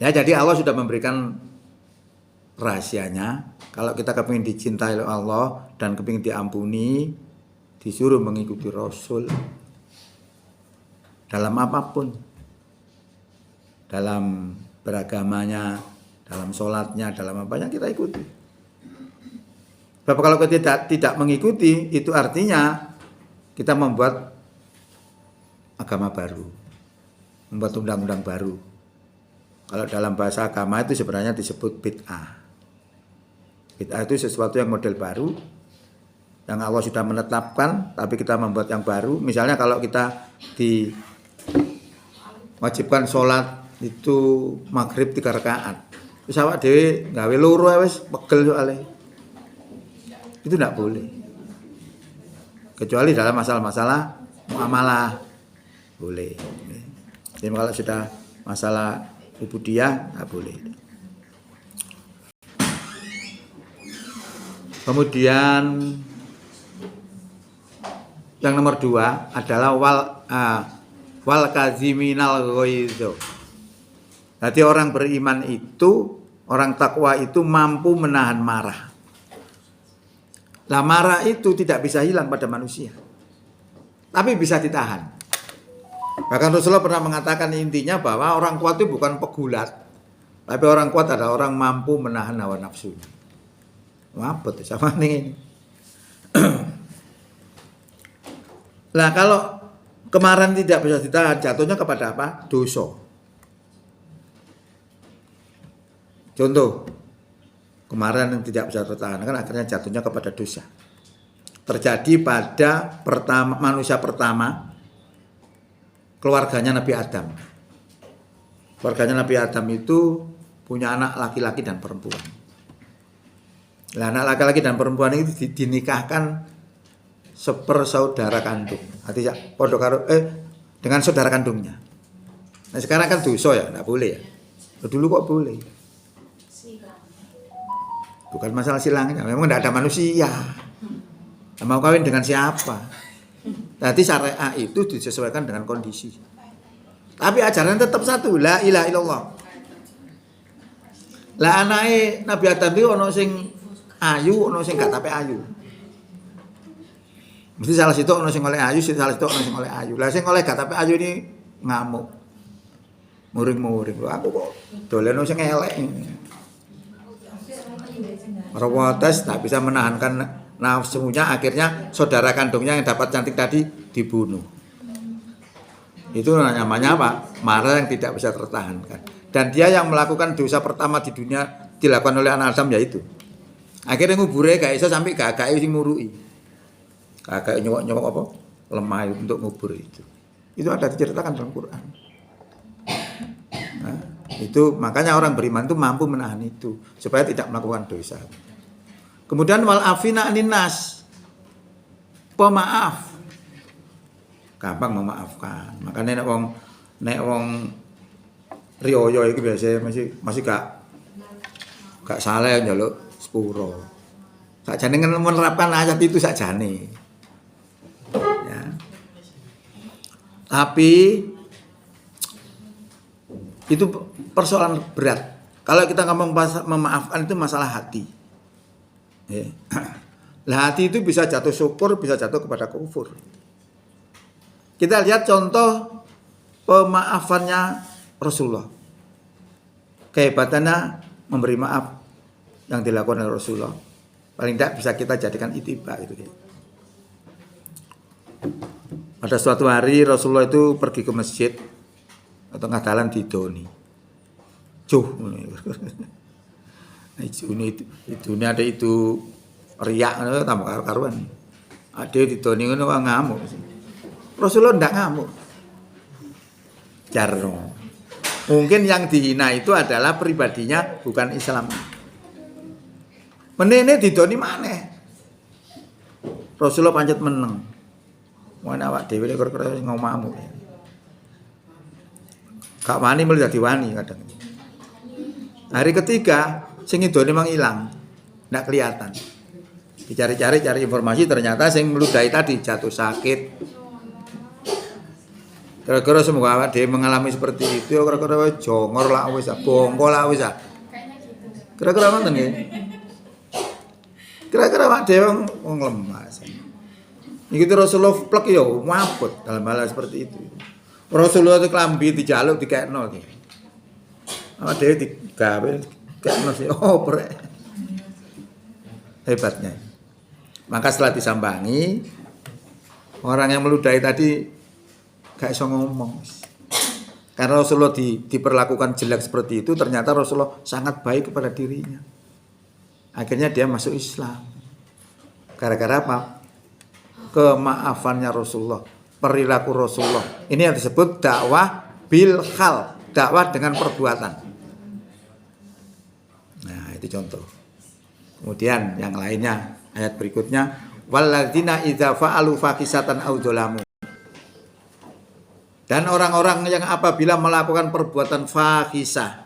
Ya, jadi Allah sudah memberikan rahasianya. Kalau kita kepingin dicintai oleh Allah dan kepingin diampuni, disuruh mengikuti Rasul dalam apapun, dalam beragamanya, dalam sholatnya, dalam apanya kita ikuti. Sebab kalau kita tidak mengikuti, itu artinya kita membuat agama baru, membuat undang-undang baru. Kalau dalam bahasa agama itu sebenarnya disebut bid'ah. Bid'ah itu sesuatu yang model baru, yang Allah sudah menetapkan, tapi kita membuat yang baru. Misalnya kalau kita diwajibkan sholat itu maghrib 3 rakaat, terus awak dhewe gawe loro wis pegel soalnya. Itu tidak boleh. Kecuali dalam masalah-masalah muamalah boleh. Jadi kalau sudah masalah ubudiyah nggak boleh. Kemudian yang nomor 2 adalah wal kaziminal ghaidz. Jadi orang beriman itu, orang takwa itu mampu menahan marah. Nah, marah itu tidak bisa hilang pada manusia, tapi bisa ditahan. Bahkan Rasulullah pernah mengatakan intinya bahwa orang kuat itu bukan pegulat, tapi orang kuat adalah orang mampu menahan hawa nafsu. Apa tuh sama ini? Nah, kalau kemarahan tidak bisa ditahan, jatuhnya kepada apa? Dosa. Contoh, kemarahan yang tidak bisa tertahan kan akhirnya jatuhnya kepada dosa. Terjadi pada manusia pertama, keluarganya Nabi Adam. Keluarganya Nabi Adam itu punya anak laki-laki dan perempuan. Nah, anak laki-laki dan perempuan itu dinikahkan sepersaudara kandung. Artinya dengan saudara kandungnya. Nah, sekarang kan dosa ya, enggak boleh ya. Dulu kok boleh. Bukan masalah silangnya, memang enggak ada manusia. Mau kawin dengan siapa? Jadi syariat itu disesuaikan dengan kondisi. Tapi ajaran tetap satu, la ilaha illallah. Lah anake Nabi Adam itu ono sing ayu, ono sing gak tapi ayu. Mesti salah situ ono sing oleh ayu, salah situ ono sing oleh ayu. Lah sing oleh gak tapi ayu ini ngamuk. Muring-muring. Aku kok dolen sing elek. Rawates tak bisa menahankan nafsunya, akhirnya saudara kandungnya yang dapat cantik tadi dibunuh. Itu namanya apa? Marah yang tidak bisa tertahankan. Dan dia yang melakukan dosa pertama di dunia dilakukan oleh anak Adam yaitu. Akhirnya ngubure gak iso sampai gagak sing murui. Gagak nyowok-nyowok apa? Lemah untuk ngubur itu. Itu ada diceritakan dalam Quran. Nah, itu makanya orang beriman itu mampu menahan itu supaya tidak melakukan dosa. Kemudian wal afina anin nas, pemaaf, gampang memaafkan. Makanya nek wong riyo itu biasanya masih gak salah njaluk sepuro. Sakjane menerapkan ayat itu sakjane. Ya. Tapi itu persoalan berat. Kalau kita ngomong memaafkan itu masalah hati. Ya. Lah hati itu bisa jatuh syukur, bisa jatuh kepada kufur. Kita lihat contoh pemaafannya Rasulullah. Kehebatannya memberi maaf yang dilakukan oleh Rasulullah. Paling tidak bisa kita jadikan itiba itu. Pada suatu hari Rasulullah itu pergi ke masjid atau tengah jalan didoni. Ini ada itu riak tambah karuan. Ada didoni ngono ngamuk. Rasulullah ndak ngamuk. Jarno. Mungkin yang dihina itu adalah pribadinya, bukan Islam. Menene didoni maneh. Rasulullah pancet meneng. Mana awak dhewe nek kira ngomongmu. Gak wani melu dadi wani kadang. Hari ketiga sing idone mang ilang. Ndak kelihatan. Dicari-cari cari informasi ternyata sing meludahi tadi jatuh sakit. Kira-kira semoga awak dhewe mengalami seperti itu, kira-kira wis jongor lah wis, bongko lah wis. Kira-kira ngoten nggih. Kira-kira awak dhewe wong lemah. Iki Rasulullah plek ya mabut dalam hal seperti itu. Rasulullah itu klambi dijaluk dikekno iki. Awak dhewe digawe kekno sih oprek. Hebatnya. Maka setelah disambangi, orang yang meludahi tadi gak iso ngomong. Karena Rasulullah diperlakukan jelek seperti itu, ternyata Rasulullah sangat baik kepada dirinya. Akhirnya dia masuk Islam. Gara-gara apa? Kemaafannya Rasulullah, perilaku Rasulullah. Ini yang disebut dakwah bil hal, dakwah dengan perbuatan. Nah, itu contoh. Kemudian yang lainnya, ayat berikutnya, walladzina idza fa'alu fahisatan aw dzalamu. Dan orang-orang yang apabila melakukan perbuatan fahisah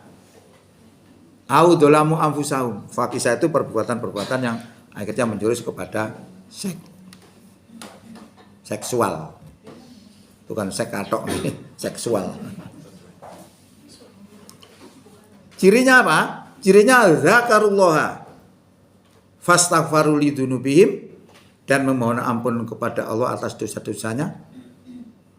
au dzalamu anfusahum. Fahisah itu perbuatan-perbuatan yang akhirnya menjurus kepada seksual. Bukan seks katok, seksual. Cirinya apa? Cirinya zakarullaha fastaghfaru lidzunubihim, dan memohon ampun kepada Allah atas dosa-dosanya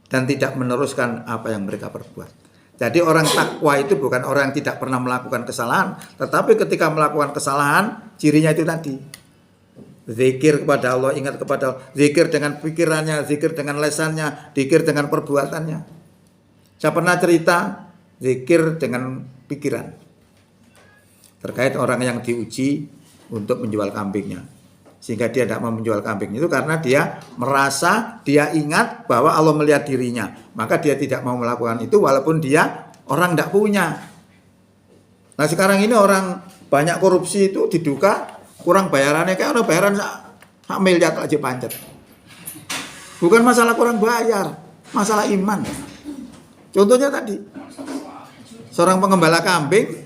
dan tidak meneruskan apa yang mereka perbuat. Jadi orang takwa itu bukan orang yang tidak pernah melakukan kesalahan, tetapi ketika melakukan kesalahan, cirinya itu tadi. Zikir kepada Allah, ingat kepada Allah, zikir dengan pikirannya, zikir dengan lesannya, zikir dengan perbuatannya. Saya pernah cerita zikir dengan pikiran terkait orang yang diuji untuk menjual kambingnya, sehingga dia tidak mau menjual kambing itu karena dia merasa, dia ingat bahwa Allah melihat dirinya, maka dia tidak mau melakukan itu walaupun dia orang tidak punya. Nah sekarang ini orang banyak korupsi itu diduga kurang bayarannya, kayak orang bayaran sak miliar aja pancet. Bukan masalah kurang bayar, masalah iman. Contohnya tadi, seorang pengembala kambing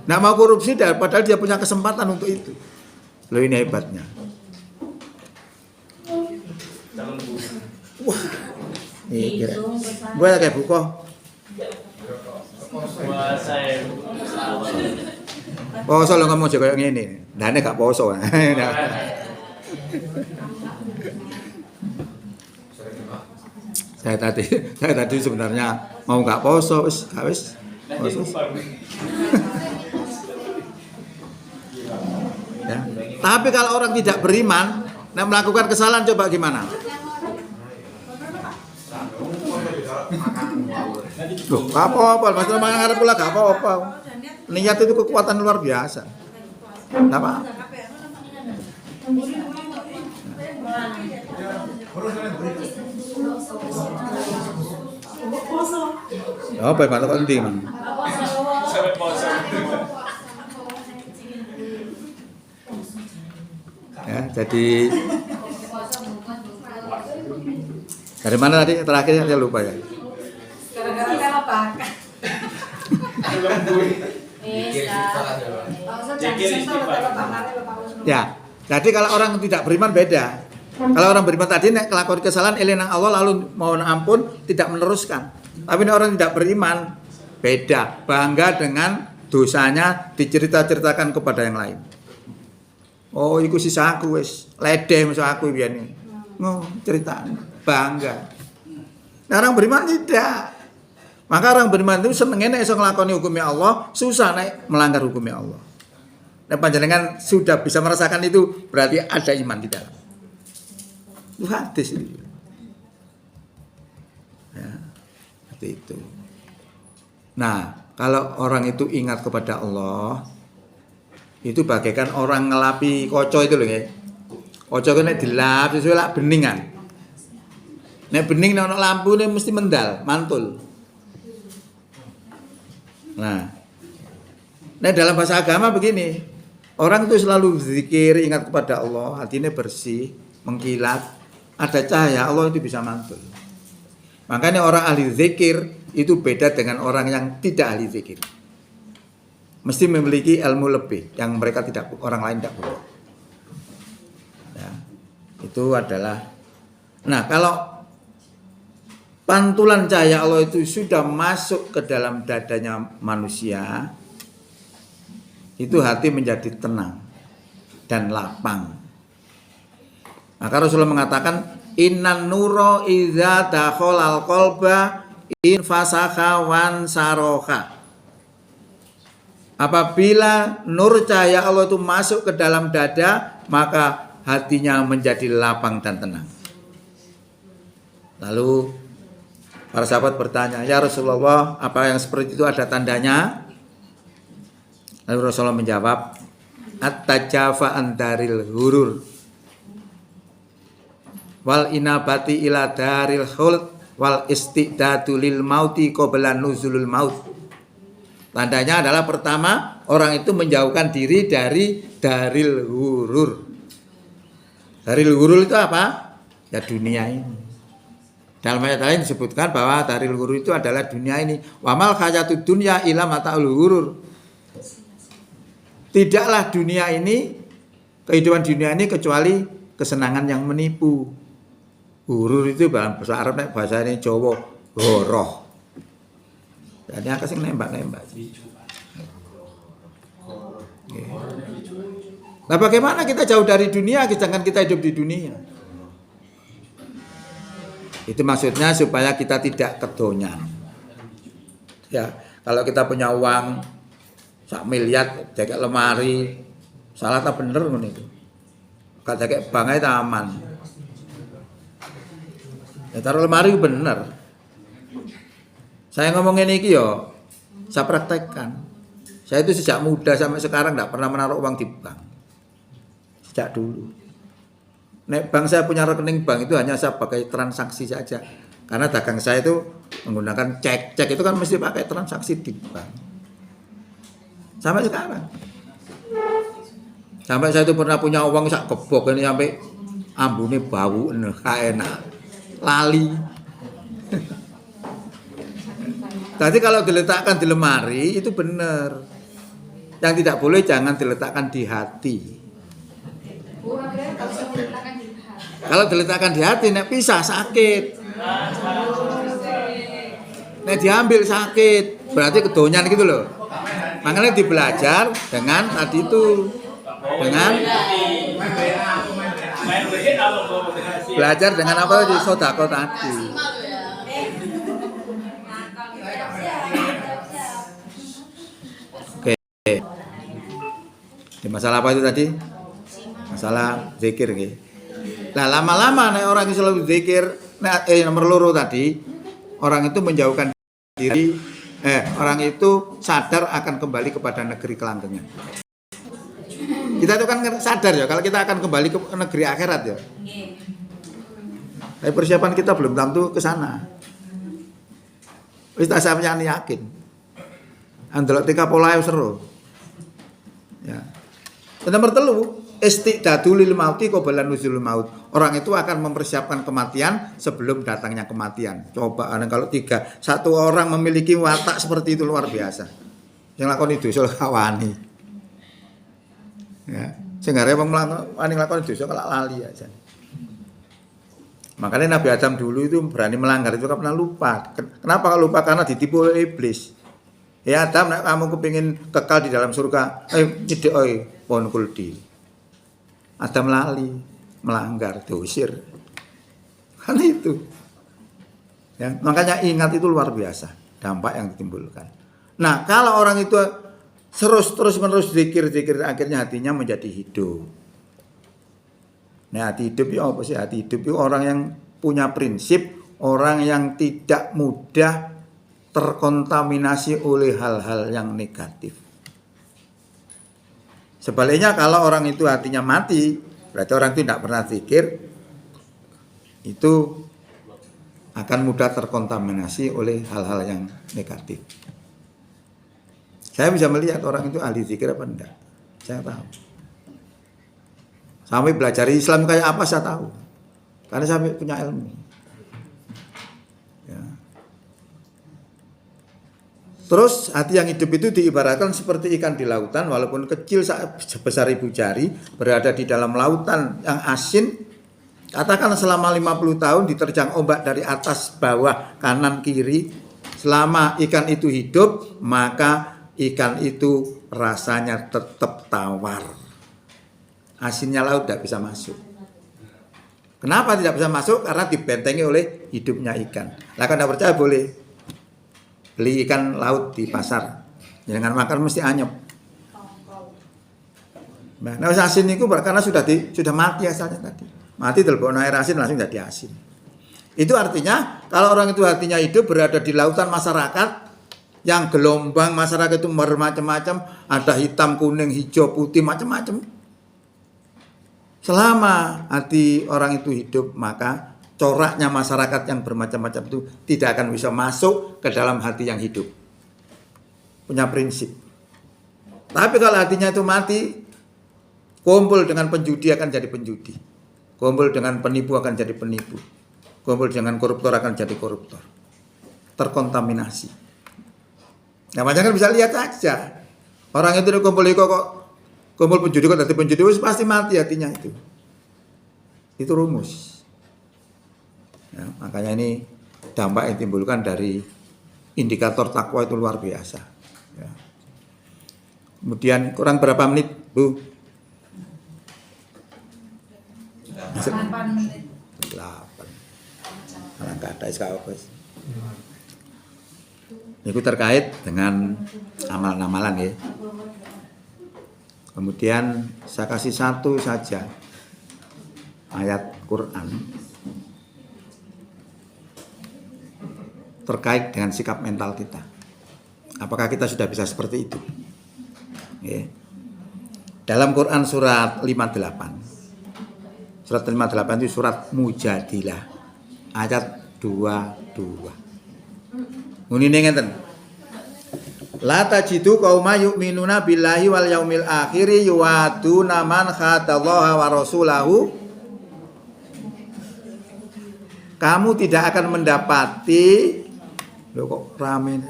nggak mau korupsi, padahal dia punya kesempatan untuk itu. Loh ini hebatnya. Wah, ini kira. Gue kayak buko. Poso lo ngomong juga kayak gini. Nah ini gak poso. Saya tadi sebenarnya mau gak poso, wis. Ya. Tapi kalau orang tidak beriman, nah melakukan kesalahan, coba gimana? Loh, apa-apa, masalah mengarep pula gak apa-apa. Niat itu kekuatan luar biasa. Apa? Oh, baik banget kok penting. Ya, jadi dari mana tadi terakhirnya saya lupa ya. Ya, jadi kalau orang tidak beriman beda. Kalau orang beriman tadi nek kelakuan kesalahan eling nang Allah lalu mohon ampun tidak meneruskan. Tapi nek orang tidak beriman beda, bangga dengan dosanya dicerita-ceritakan kepada yang lain. Oh, iku sisa aku wis ledeh masa aku biyen. Cerita bangga. Nah, orang beriman tidak. Maka orang beriman itu seneng nek iso nglakoni hukumnya Allah, susah nek melanggar hukumnya Allah. Nah, panjenengan sudah bisa merasakan itu, berarti ada iman di dalam. Itu hadis itu. Ya, seperti itu. Nah, kalau orang itu ingat kepada Allah, itu bagaikan orang ngelapi koco itu loh ya. Koco itu nek dilap sesuai lah beningan. Nek bening nek ono lampu nek mesti mendal, mantul. Nah, nek dalam bahasa agama begini, orang itu selalu zikir, ingat kepada Allah, hatinya bersih, mengkilat, ada cahaya Allah itu bisa mantul. Makanya orang ahli zikir itu beda dengan orang yang tidak ahli zikir. Mesti memiliki ilmu lebih yang mereka tidak, orang lain tidak punya. Ya, itu adalah. Nah, kalau pantulan cahaya Allah itu sudah masuk ke dalam dadanya manusia, itu hati menjadi tenang dan lapang. Maka Rasulullah mengatakan, innan nuro idza dakhalal qalba infasakha wan saroha. Apabila nur cahaya Allah itu masuk ke dalam dada, maka hatinya menjadi lapang dan tenang. Lalu para sahabat bertanya, ya Rasulullah, apa yang seperti itu ada tandanya? Lalu Rasulullah menjawab, at-tajafa andaril hurur wal inabati ila daril khuld wal istidadu lil mauti qabla nuzulul maut. Tandanya adalah pertama, orang itu menjauhkan diri dari daril hurur. Daril hurur itu apa? Ya dunia ini. Dalam ayat lain disebutkan bahwa daril hurur itu adalah dunia ini. Wamal hayatud dunya ila mata'ul hurur. Tidaklah dunia ini, kehidupan dunia ini kecuali kesenangan yang menipu. Hurur itu dalam bahasa Arab, bahasa ini Jawa, horoh. Jadi aku sih nembak-nembak. Nah, bagaimana kita jauh dari dunia, sedangkan kita hidup di dunia? Itu maksudnya supaya kita tidak kedonyan. Ya, kalau kita punya uang 1 miliar, jaga lemari, salah tak bener kan itu? Kalau jaga bank itu aman. Ya, taruh lemari bener. Saya ngomongin ini yo, saya praktekkan. Saya itu sejak muda sampai sekarang tidak pernah menaruh uang di bank. Sejak dulu. Nek bank saya punya rekening bank itu hanya saya pakai transaksi saja. Karena dagang saya itu menggunakan cek. Cek itu kan mesti pakai transaksi di bank. Sampai sekarang. Sampai saya itu pernah punya uang sak kebok ini sampai ambune bau enak. Lali. Jadi kalau diletakkan di lemari itu benar. Yang tidak boleh jangan diletakkan di hati. Kalau diletakkan di hati, nek pisah sakit. Nek diambil sakit, berarti kedonyan gitu loh. Makanya dibelajar dengan tadi itu, dengan belajar dengan apa di sodako tadi. Di masalah apa itu tadi? Masalah zikir gitu. Nah, lama-lama nek orang yang selalu zikir, nomor loro tadi, orang itu menjauhkan diri, orang itu sadar akan kembali kepada negeri kelanggengan. Kita itu kan sadar ya, kalau kita akan kembali ke negeri akhirat ya. Tapi persiapan kita belum tentu ke sana. Wis tak sampeyan yakin. Andelok tika polae seru. Ya. Nomor 3, istidadu lil mauti qabla nuzulul maut. Orang itu akan mempersiapkan kematian sebelum datangnya kematian. Coba kalau 3, satu orang memiliki watak seperti itu luar biasa. Yang lakoni dosa kawani. Ya, sing arep wong wani lakoni dosa kok lali aja. Makanya Nabi Adam dulu itu berani melanggar itu karena lupa. Kenapa kalau lupa? Karena ditipu oleh iblis. Ya Adam, nek kamu kepingin kekal di dalam surga, nyedek pohon kuldi. Adam lali, melanggar, diusir. Kan itu. Ya, makanya ingat itu luar biasa dampak yang ditimbulkan. Nah, kalau orang itu terus-menerus zikir, akhirnya hatinya menjadi hidup. Nah, hati hidup itu apa sih? Hati hidup itu orang yang punya prinsip, orang yang tidak mudah terkontaminasi oleh hal-hal yang negatif. Sebaliknya kalau orang itu hatinya mati, berarti orang itu tidak pernah zikir, itu akan mudah terkontaminasi oleh hal-hal yang negatif. Saya bisa melihat orang itu ahli zikir apa enggak. Saya tahu. Sampai belajar Islam kayak apa saya tahu. Karena saya punya ilmu. Ya. Terus hati yang hidup itu diibaratkan seperti ikan di lautan, walaupun kecil sebesar ibu jari, berada di dalam lautan yang asin, Katakan selama 50 tahun diterjang ombak dari atas, bawah, kanan, kiri. Selama ikan itu hidup, maka ikan itu rasanya tetap tawar. Asinnya laut tidak bisa masuk. Kenapa tidak bisa masuk? Karena dibentengi oleh hidupnya ikan. Lah kalau tidak percaya boleh beli ikan laut di pasar. Jangan makan mesti anyep. Nah, asin itu karena sudah mati asalnya tadi. Mati telepon air asin langsung jadi asin. Itu artinya kalau orang itu hatinya hidup berada di lautan masyarakat yang gelombang masyarakat itu bermacam-macam, ada hitam, kuning, hijau, putih, macam-macam. Selama hati orang itu hidup, maka coraknya masyarakat yang bermacam-macam itu tidak akan bisa masuk ke dalam hati yang hidup. Punya prinsip. Tapi kalau hatinya itu mati, kumpul dengan penjudi akan jadi penjudi. Kumpul dengan penipu akan jadi penipu. Kumpul dengan koruptor akan jadi koruptor. Terkontaminasi. Nah, macam kan bisa lihat aja. Orang itu kumpul penjudi kok jadi penjudi, pasti mati hatinya itu. Itu rumus. Ya, makanya ini dampak yang timbulkan dari indikator takwa itu luar biasa. Ya. Kemudian kurang berapa menit, Bu? 8 menit. 8. Alangkah ada SKOPS. Itu terkait dengan amalan-amalan ya. Kemudian saya kasih satu saja ayat Quran terkait dengan sikap mental kita. Apakah kita sudah bisa seperti itu? Ya. Dalam Quran surat 58. Surat 58 itu surat Mujadilah ayat 22. Munine ngeten. La tajidu qauma yu'minuna billahi wal yaumil akhiri yuwaduna man khatallaha wa rasulahu. Kamu tidak akan mendapati, loh kok rame ini.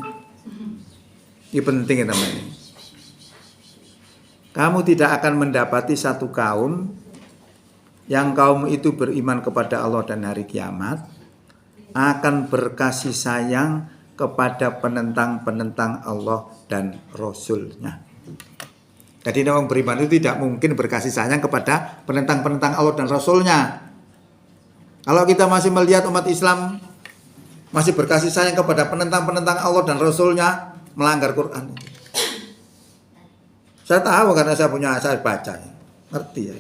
Ini penting ya teman-teman. Kamu tidak akan mendapati satu kaum yang kaum itu beriman kepada Allah dan hari kiamat, akan berkasih sayang kepada penentang-penentang Allah dan Rasul-Nya. Jadi orang beriman itu tidak mungkin berkasih sayang kepada penentang-penentang Allah dan Rasul-Nya. Kalau kita masih melihat umat Islam masih berkasih sayang kepada penentang-penentang Allah dan Rasul-Nya, melanggar Quran. Saya tahu karena saya baca, ngerti ya.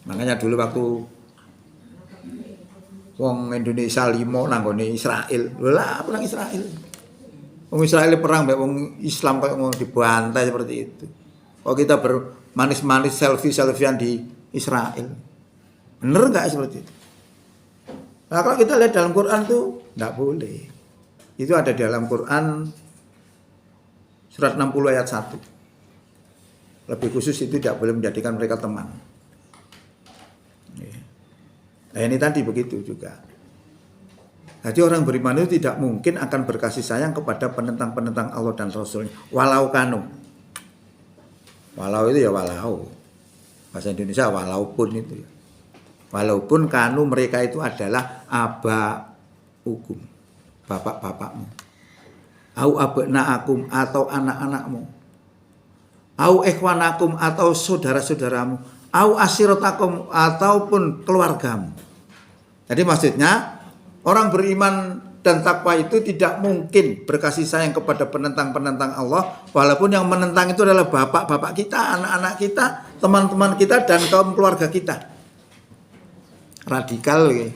Makanya dulu waktu wong Indonesia 5 nanggone Israel. Lah, perang Israel. Wong Israel perang mbek wong Islam kayak mau dibantai seperti itu. Kok kita bermanis-manis selfie-selfian di Israel. Bener enggak seperti itu? Nah, kalau kita lihat dalam Quran tuh enggak boleh. Itu ada di dalam Quran surat 60 ayat 1. Lebih khusus itu tidak boleh menjadikan mereka teman. Nah ini tadi begitu juga. Jadi orang beriman itu tidak mungkin akan berkasih sayang kepada penentang-penentang Allah dan Rasulnya. Walau kanu. Walau itu ya walau. Bahasa Indonesia walaupun itu ya. Walaupun kanu mereka itu adalah aba hukum. Bapak-bapakmu. Au abnaakum atau anak-anakmu. Au ikhwanakum atau saudara-saudaramu. Au asiratakum ataupun keluargamu. Jadi maksudnya orang beriman dan takwa itu tidak mungkin berkasih sayang kepada penentang-penentang Allah, walaupun yang menentang itu adalah bapak-bapak kita, anak-anak kita, teman-teman kita dan kaum keluarga kita. Radikal ya.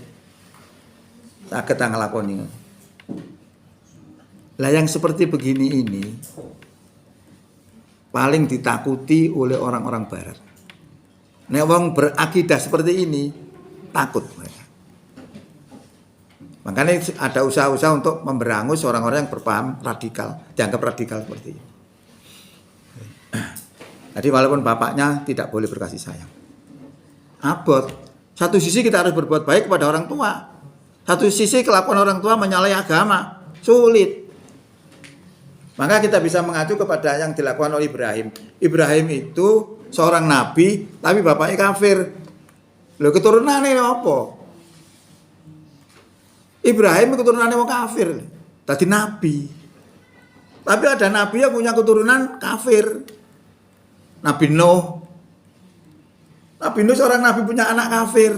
Saged nglakoni. Lah yang seperti begini ini paling ditakuti oleh orang-orang barat. Nek wong berakidah seperti ini takut mereka. Makanya ada usaha-usaha untuk memberangus orang-orang yang berpaham radikal, dianggap radikal seperti ini. Jadi walaupun bapaknya tidak boleh berkasih sayang. Abot. Satu sisi kita harus berbuat baik kepada orang tua. Satu sisi kelakuan orang tua menyalahi agama. Sulit. Maka kita bisa mengacu kepada yang dilakukan oleh Ibrahim. Ibrahim itu seorang nabi, tapi bapaknya kafir. Lho keturunane apa? Ibrahim keturunannya wong kafir. Tadi nabi. Tapi ada nabi yang punya keturunan kafir. Nabi Nuh. Nabi Nuh seorang nabi punya anak kafir.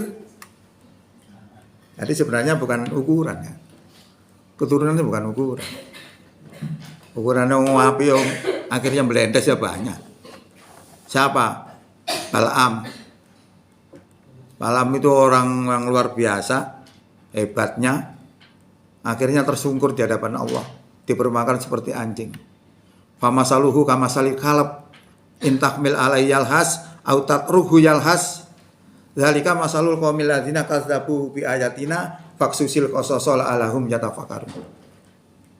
Jadi sebenarnya bukan ukuran ya. Keturunannya bukan ukuran. Ukurannya wong api yang akhirnya melendes ya banyak. Siapa? Balaam. Balaam itu orang yang luar biasa, hebatnya. Akhirnya tersungkur di hadapan Allah, dipermakan seperti anjing. Famasaluhu kamasalil kalab, intakmil alai yalhas, autatruhu yalhas. Zalika masalul qaumil ladzina kazzabu bi ayatina faksusil qasasal alahum yatafakarun.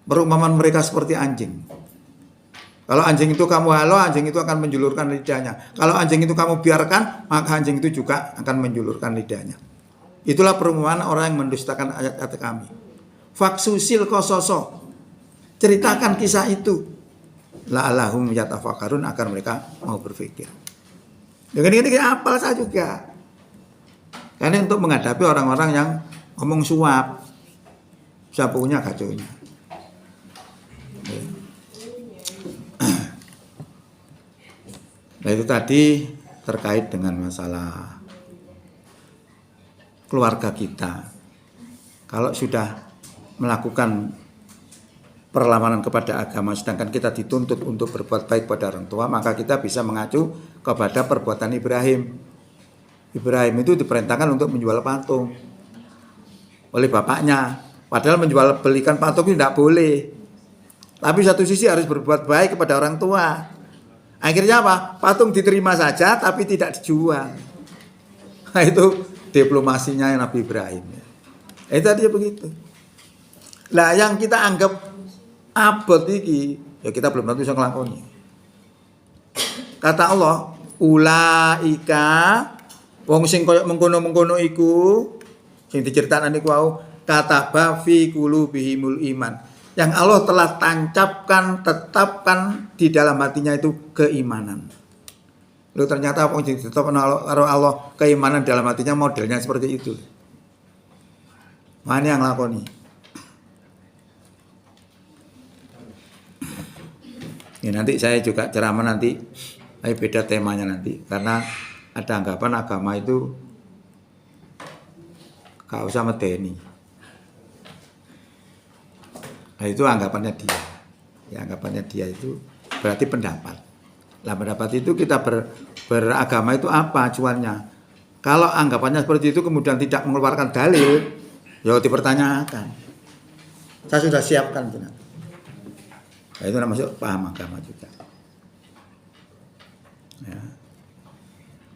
Perumpamaan mereka seperti anjing. Kalau anjing itu kamu halau, anjing itu akan menjulurkan lidahnya. Kalau anjing itu kamu biarkan, maka anjing itu juga akan menjulurkan lidahnya. Itulah perumpamaan orang yang mendustakan ayat-ayat kami. Faksusil qasaso. Ceritakan kisah itu. La'allahum yatafakarun, agar mereka mau berpikir. Dengan ini apal saya juga. Karena untuk menghadapi orang-orang yang ngomong suap, sapunya gaconya. Nah itu tadi terkait dengan masalah keluarga kita. Kalau sudah melakukan perlawanan kepada agama, sedangkan kita dituntut untuk berbuat baik pada orang tua, maka kita bisa mengacu kepada perbuatan Ibrahim. Ibrahim itu diperintahkan untuk menjual patung oleh bapaknya. Padahal menjual belikan patung itu tidak boleh. Tapi satu sisi harus berbuat baik kepada orang tua. Akhirnya apa? Patung diterima saja tapi tidak dijual. Nah itu diplomasinya Nabi Ibrahim. Itu tadi begitu. Lah yang kita anggap abot iki, ya kita belum tentu bisa ngelakoni. Kata Allah, ulaika wong sing koyo mengkono-mengkono iku sing diceritakane niku wau kataba fi qulubihimul iman. Yang Allah telah tancapkan, tetapkan di dalam hatinya itu keimanan. Lalu ternyata apa yang ditetapkan oleh Allah keimanan dalam hatinya modelnya seperti itu. Mana yang lakoni? Ya, nanti saya juga ceramah nanti, beda temanya nanti, karena ada anggapan agama itu gak usah medeni. Nah itu anggapannya dia. Ya anggapannya dia itu berarti pendapat. Nah pendapat itu kita beragama itu apa acuannya? Kalau anggapannya seperti itu kemudian tidak mengeluarkan dalil, ya dipertanyakan. Saya sudah siapkan itu. Nah itu masuk paham agama juga. Ya.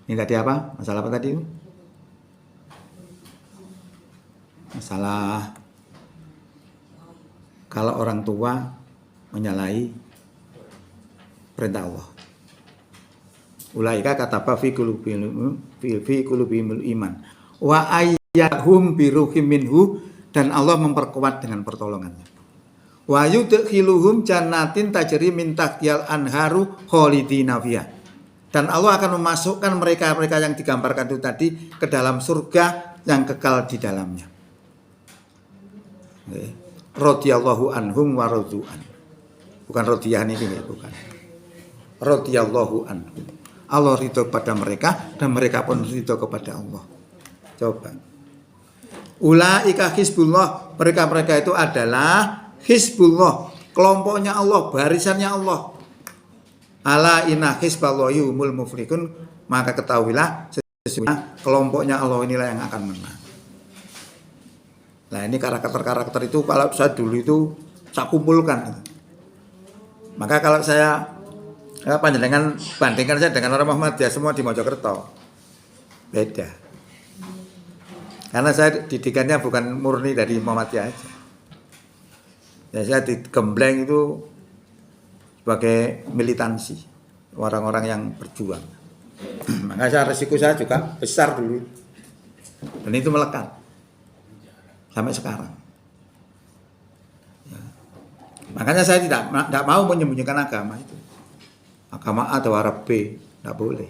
Ini tadi apa? Masalah apa tadi? Masalah kalau orang tua menyalahi perintah Allah. Ulaika kataba fi qulubihimul iman wa ayyahum bi ruhim minhu, dan Allah memperkuat dengan pertolongannya. Wa yudkhiluhum jannatin tajri min tahtihal anharu khalidina fiha. Dan Allah akan memasukkan mereka-mereka yang digambarkan itu tadi ke dalam surga yang kekal di dalamnya. Radhiyallahu anhum wa radu'an. Bukan radhiyah ini, bukan. Radhiyallahu anhum. Allah ridho kepada mereka dan mereka pun ridho kepada Allah. Coba. Ulaika hizbullah, mereka-mereka itu adalah hizbullah, kelompoknya Allah, barisannya Allah. Ala inna hizballahi humul muflihun, maka ketahuilah sesungguhnya kelompoknya Allah inilah yang akan menang. Nah ini karakter-karakter itu kalau saya dulu itu saya kumpulkan. Maka kalau saya panjenengan bandingkan saya dengan orang Muhammadiyah semua di Mojokerto, beda. Karena saya didikannya bukan murni dari Muhammadiyah aja. Ya saya digembleng itu sebagai militansi orang-orang yang berjuang. Maka resiko saya juga besar dulu. Dan itu melekat sampai sekarang. Ya. Makanya saya tidak mau menyembunyikan agama itu. Agama A atau Arab B, tidak boleh.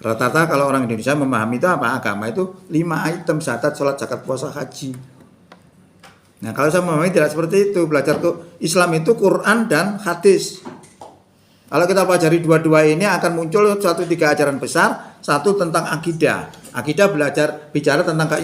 Rata-rata kalau orang Indonesia memahami itu apa? Agama itu 5 item, syahadat, sholat, zakat, puasa, haji. Nah kalau saya memahami tidak seperti itu. Belajar tuh Islam itu Quran dan hadis. Kalau kita pelajari dua-dua ini akan muncul 3 ajaran besar. Satu tentang akidah. Akidah bicara tentang keimanan.